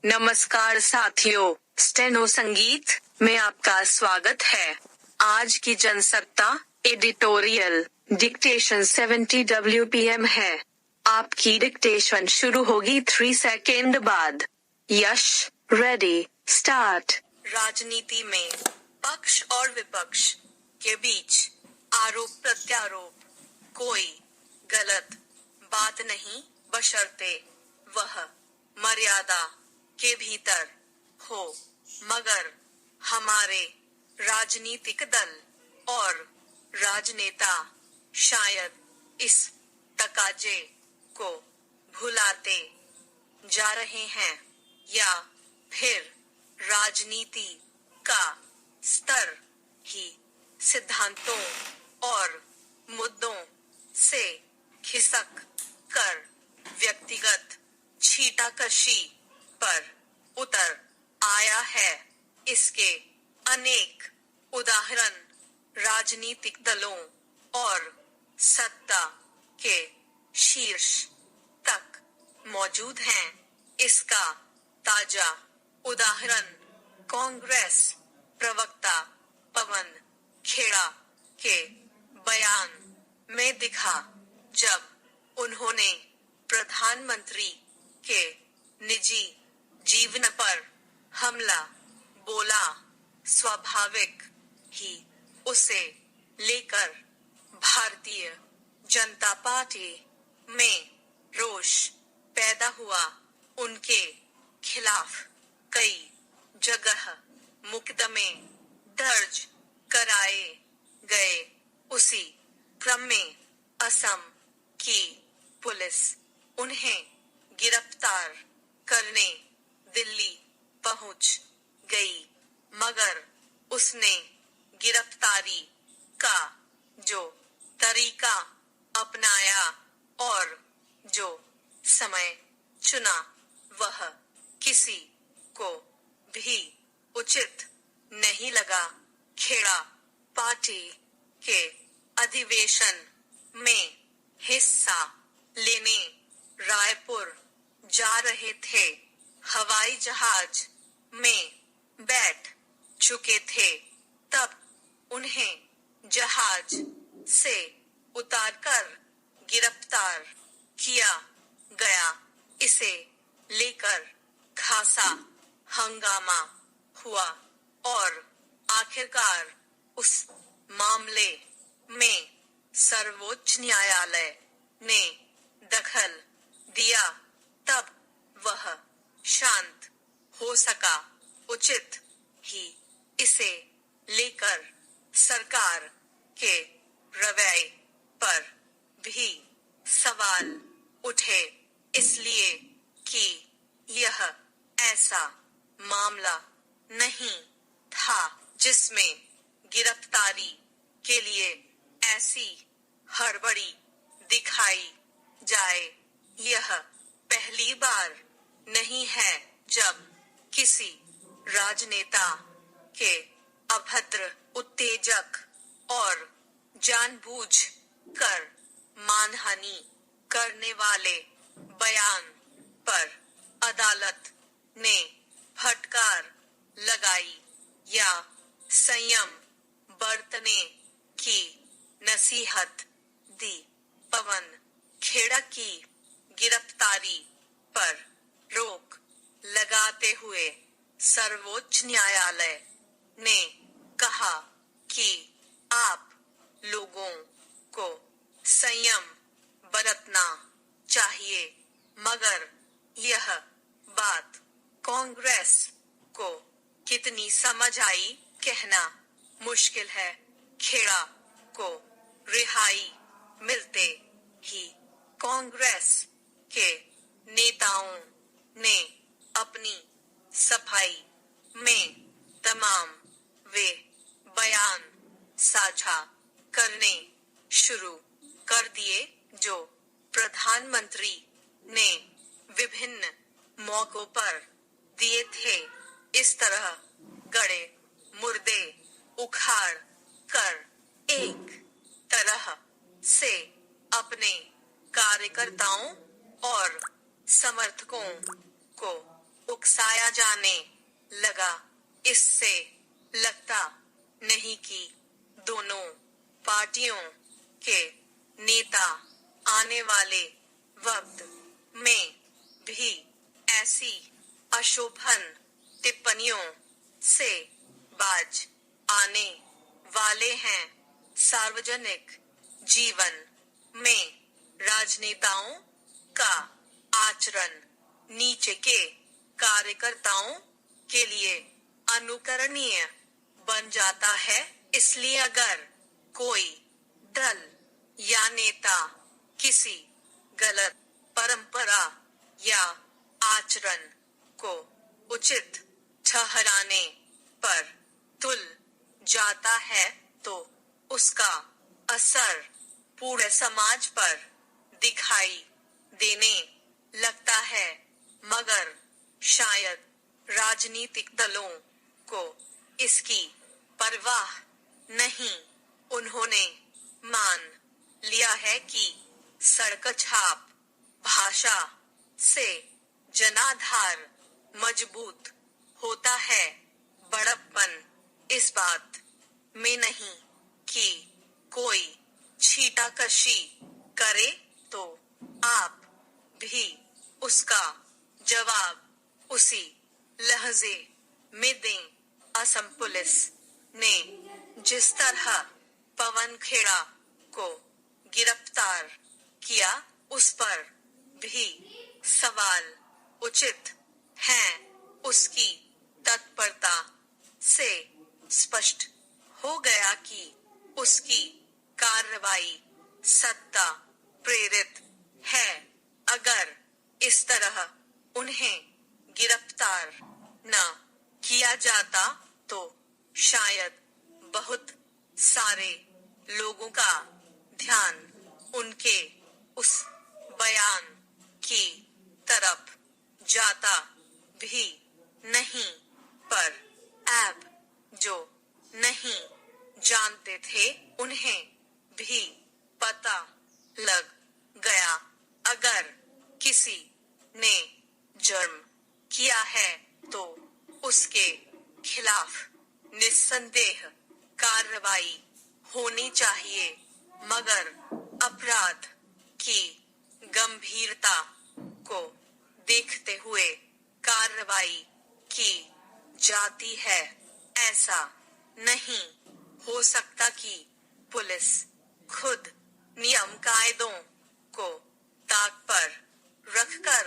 नमस्कार साथियों, स्टेनो संगीत में आपका स्वागत है। आज की जनसत्ता एडिटोरियल डिक्टेशन 70 WPM है। आपकी डिक्टेशन शुरू होगी 3 सेकेंड बाद। यश, रेडी, स्टार्ट। राजनीति में पक्ष और विपक्ष के बीच आरोप प्रत्यारोप कोई गलत बात नहीं, बशर्ते वह मर्यादा के भीतर हो। मगर हमारे राजनीतिक दल और राजनेता शायद इस तकाजे को भुलाते जा रहे हैं, या फिर राजनीति का स्तर ही सिद्धांतों और मुद्दों से खिसक कर व्यक्तिगत छीटाकशी पर उतर आया है। इसके अनेक उदाहरण राजनीतिक दलों और सत्ता के शीर्ष तक मौजूद हैं। इसका ताजा उदाहरण कांग्रेस प्रवक्ता पवन खेड़ा के बयान में दिखा, जब उन्होंने प्रधानमंत्री के निजी जीवन पर हमला बोला। स्वाभाविक ही उसे लेकर भारतीय जनता पार्टी में रोष पैदा हुआ। उनके खिलाफ कई जगह मुकदमे दर्ज कराए गए। उसी क्रम में असम की पुलिस उन्हें गिरफ्तार करने दिल्ली पहुंच गई, मगर उसने गिरफ्तारी का जो तरीका अपनाया और जो समय चुना, वह किसी को भी उचित नहीं लगा। खेड़ा पार्टी के अधिवेशन में हिस्सा लेने रायपुर जा रहे थे। हवाई जहाज में बैठ चुके थे, तब उन्हें जहाज से उतारकर गिरफ्तार किया गया। इसे लेकर खासा हंगामा हुआ और आखिरकार उस मामले में सर्वोच्च न्यायालय ने दखल दिया। तब वह शांत हो सका। उचित ही इसे लेकर सरकार के रवैये पर भी सवाल उठे, इसलिए कि यह ऐसा मामला नहीं था जिसमें गिरफ्तारी के लिए ऐसी हड़बड़ी दिखाई जाए। यह पहली बार नहीं है जब किसी राजनेता के अभद्र, उत्तेजक और जानबूझ कर मानहानि करने वाले बयान पर अदालत ने फटकार लगाई या संयम बरतने की नसीहत दी। पवन खेड़ा की गिरफ्तारी पर रोक लगाते हुए सर्वोच्च न्यायालय ने कहा कि आप लोगों को संयम बरतना चाहिए, मगर यह बात कांग्रेस को कितनी समझ आई कहना मुश्किल है। खेड़ा को रिहाई मिलते ही कांग्रेस के नेताओं ने अपनी सफाई में तमाम वे बयान साझा करने शुरू कर दिए जो प्रधानमंत्री ने विभिन्न मौकों पर दिए थे। इस तरह गड़े मुर्दे उखाड़ कर एक तरह से अपने कार्यकर्ताओं और समर्थकों को उकसाया जाने लगा। इससे लगता नहीं कि दोनों पार्टियों के नेता आने वाले वक्त में भी ऐसी अशोभन टिप्पणियों से बाज आने वाले हैं। सार्वजनिक जीवन में राजनेताओं का आचरण नीचे के कार्यकर्ताओं के लिए अनुकरणीय बन जाता है। इसलिए अगर कोई दल या नेता किसी गलत परंपरा या आचरण को उचित ठहराने पर तुल जाता है तो उसका असर पूरे समाज पर दिखाई देने लगता है। मगर शायद राजनीतिक दलों को इसकी परवाह नहीं। उन्होंने मान लिया है कि सड़क छाप भाषा से जनाधार मजबूत होता है। बड़प्पन इस बात में नहीं कि कोई छीटाकशी करे तो आप भी उसका जवाब उसी लहजे में दें। असम पुलिस ने जिस तरह पवन खेड़ा को गिरफ्तार किया उस पर भी सवाल उचित है। उसकी तत्परता से स्पष्ट हो गया कि उसकी कार्रवाई सत्ता प्रेरित है। अगर इस तरह उन्हें गिरफ्तार न किया जाता तो शायद बहुत सारे लोगों का ध्यान उनके उस बयान की तरफ जाता भी नहीं। पर अब जो नहीं जानते थे उन्हें भी पता लग गया। अगर किसी ने जुर्म किया है तो उसके खिलाफ निस्संदेह कार्रवाई होनी चाहिए। मगर अपराध की गंभीरता को देखते हुए कार्रवाई की जाती है। ऐसा नहीं हो सकता कि पुलिस खुद नियम कायदों को ताक पर रखकर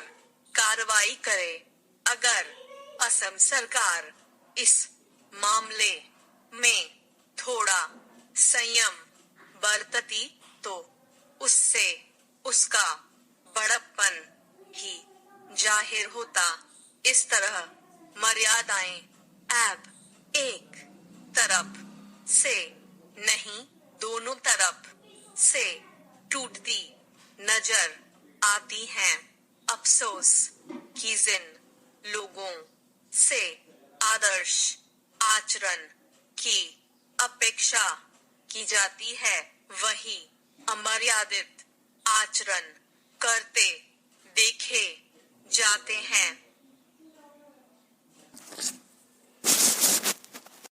कार्रवाई करे। अगर असम सरकार इस मामले में थोड़ा संयम बरतती तो उससे उसका बड़प्पन ही जाहिर होता। इस तरह मर्यादाएं अब एक तरफ से नहीं दोनों तरफ से टूटती नजर आती हैं। अफसोस कि जिन लोगों से आदर्श आचरण की अपेक्षा की जाती है वही अमर्यादित आचरण करते देखे जाते हैं।